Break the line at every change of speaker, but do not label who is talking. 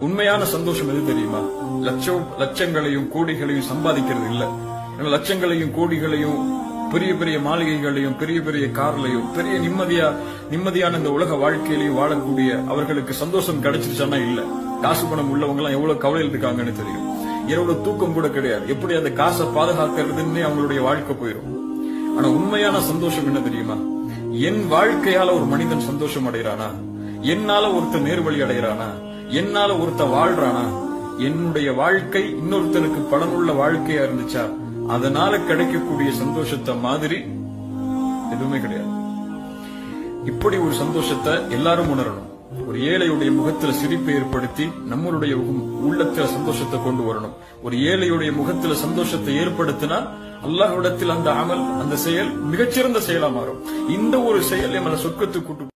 உண்மையான சந்தோஷம் எது தெரியுமா? லட்சங்களையும் கோடிகளையும் சம்பாதிக்கிறது இல்ல. லட்சங்களையும் கோடிகளையும் பெரிய பெரிய மாளிகைகளையும் பெரிய பெரிய கார்லையும் பெரிய நிம்மதியான இந்த உலக வாழ்க்கையிலையும் வாழக்கூடிய அவர்களுக்கு சந்தோஷம் கிடைச்சிருச்சானா இல்ல. காசு பணம் உள்ளவங்க எல்லாம் எவ்வளவு கவலையில் இருக்காங்கன்னு தெரியும். இரவு தூக்கம் கூட கிடையாது. எப்படி அந்த காசை பாதுகாக்கிறதுன்னு அவங்களுடைய வாழ்க்கை போயிடும். ஆனா உண்மையான சந்தோஷம் என்ன தெரியுமா? என் வாழ்க்கையால ஒரு மனிதன் சந்தோஷம் அடைகிறானா, என்னால ஒருத்தர் நேர்வழி அடைகிறானா, என்னால ஒருத்தர் வாழ்றானா, என்னுடைய வாழ்க்கை இன்னொருத்தனுக்கு பலனுள்ள வாழ்க்கையா இருந்துச்சா, அதனால கிடைக்கக்கூடிய சந்தோஷத்தை மாதிரி எதுவுமே கிடையாது. இப்படி ஒரு சந்தோஷத்தை எல்லாரும் உணரணும். ஒரு ஏழையுடைய முகத்துல சிரிப்பை ஏற்படுத்தி நம்மளுடைய உள்ளத்துல சந்தோஷத்தை கொண்டு வரணும். ஒரு ஏழையுடைய முகத்துல சந்தோஷத்தை ஏற்படுத்தினால் அல்லாஹ்விடத்தில் அந்த அமல், அந்த செயல் மிகச்சிறந்த செயலா மாறும். இந்த ஒரு செயல் நம்மளை சொர்க்கத்துக்கு கூட்டு